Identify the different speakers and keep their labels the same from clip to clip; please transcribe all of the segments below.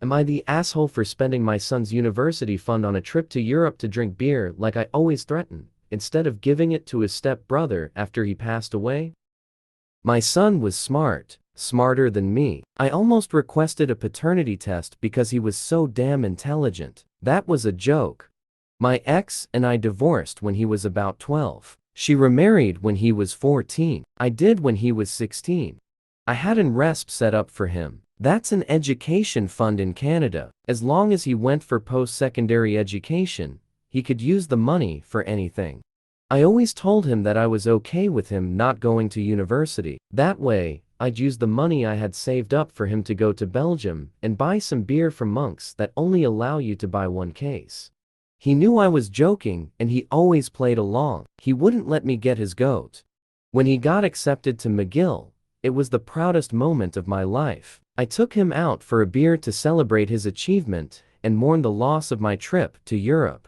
Speaker 1: Am I the asshole for spending my son's university fund on a trip to Europe to drink beer like I always threatened, instead of giving it to his step-brother after he passed away? My son was smart, smarter than me. I almost requested a paternity test because he was so damn intelligent. That was a joke. My ex and I divorced when he was about 12. She remarried when he was 14. I did when he was 16. I had an RESP set up for him. That's an education fund in Canada. As long as he went for post-secondary education, he could use the money for anything. I always told him that I was okay with him not going to university. That way, I'd use the money I had saved up for him to go to Belgium and buy some beer from Monks that only allow you to buy one case. He knew I was joking and he always played along. He wouldn't let me get his goat. When he got accepted to McGill, it was the proudest moment of my life. I took him out for a beer to celebrate his achievement and mourn the loss of my trip to Europe.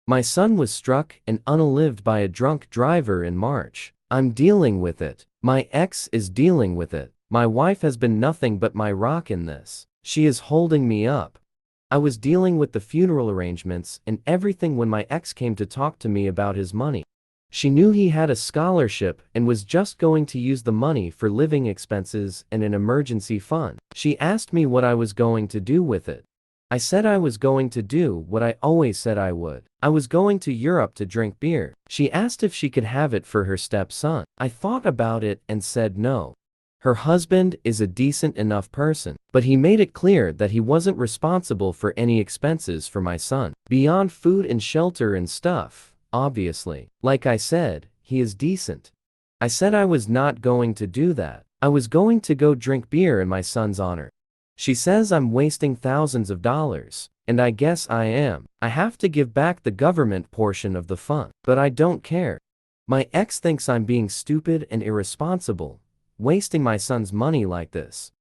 Speaker 1: My son was struck and unalived by a drunk driver in March. I'm dealing with it. My ex is dealing with it. My wife has been nothing but my rock in this. She is holding me up. I was dealing with the funeral arrangements and everything when my ex came to talk to me about his money. She knew he had a scholarship and was just going to use the money for living expenses and an emergency fund. She asked me what I was going to do with it. I said I was going to do what I always said I would. I was going to Europe to drink beer. She asked if she could have it for her stepson. I thought about it and said no. Her husband is a decent enough person, but he made it clear that he wasn't responsible for any expenses for my son, beyond food and shelter and stuff. Obviously. Like I said, he is decent. I said I was not going to do that. I was going to go drink beer in my son's honor. She says I'm wasting thousands of dollars, and I guess I am. I have to give back the government portion of the fund, but I don't care. My ex thinks I'm being stupid and irresponsible, wasting my son's money like this.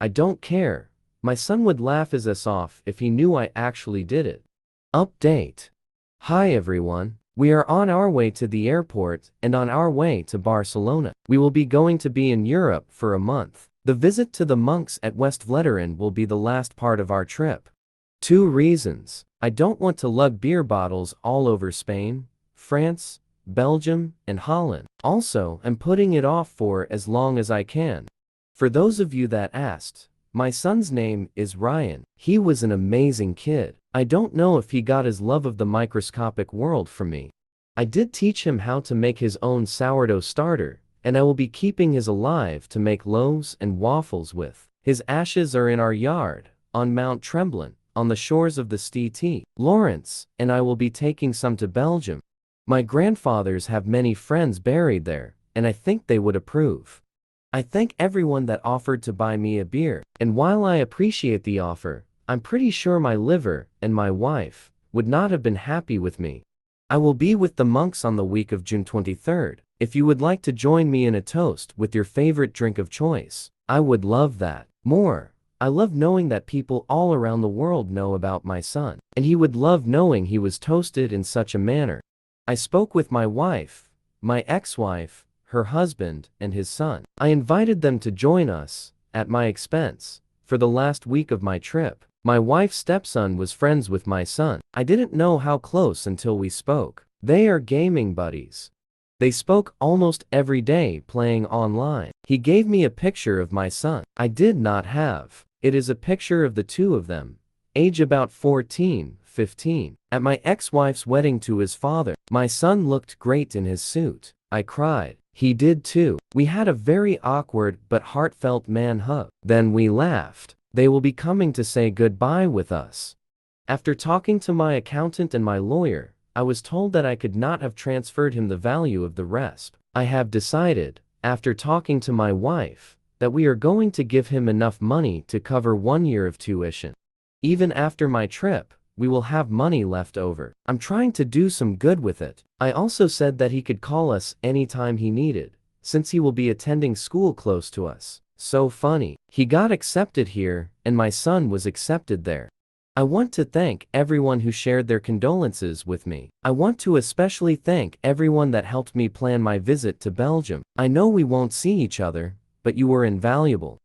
Speaker 1: I don't care. My son would laugh his ass off if he knew I actually did it. Update. Hi everyone. We are on our way to the airport and on our way to Barcelona. We will be going to be in Europe for a month. The visit to the monks at West Vleteren will be the last part of our trip. 2 reasons. I don't want to lug beer bottles all over Spain, France, Belgium, and Holland. Also, I'm putting it off for as long as I can. For those of you that asked, my son's name is Ryan. He was an amazing kid. I don't know if he got his love of the microscopic world from me. I did teach him how to make his own sourdough starter, and I will be keeping his alive to make loaves and waffles with. His ashes are in our yard, on Mount Tremblant, on the shores of the St. Lawrence, and I will be taking some to Belgium. My grandfathers have many friends buried there, and I think they would approve. I thank everyone that offered to buy me a beer, and while I appreciate the offer, I'm pretty sure my liver and my wife would not have been happy with me. I will be with the monks on the week of June 23rd. If you would like to join me in a toast with your favorite drink of choice, I would love that. More, I love knowing that people all around the world know about my son, and he would love knowing he was toasted in such a manner. I spoke with my wife, my ex-wife, her husband, and his son. I invited them to join us, at my expense, for the last week of my trip. My wife's stepson was friends with my son. I didn't know how close until we spoke. They are gaming buddies. They spoke almost every day playing online. He gave me a picture of my son. I did not have. It is a picture of the two of them, age about 14, 15, at my ex-wife's wedding to his father. My son looked great in his suit. I cried. He did too. We had a very awkward but heartfelt man hug. Then we laughed. They will be coming to say goodbye with us. After talking to my accountant and my lawyer, I was told that I could not have transferred him the value of the RESP. I have decided, after talking to my wife, that we are going to give him enough money to cover 1 year of tuition. Even after my trip, we will have money left over. I'm trying to do some good with it. I also said that he could call us anytime he needed, since he will be attending school close to us. So funny. He got accepted here, and my son was accepted there. I want to thank everyone who shared their condolences with me. I want to especially thank everyone that helped me plan my visit to Belgium. I know we won't see each other, but you were invaluable.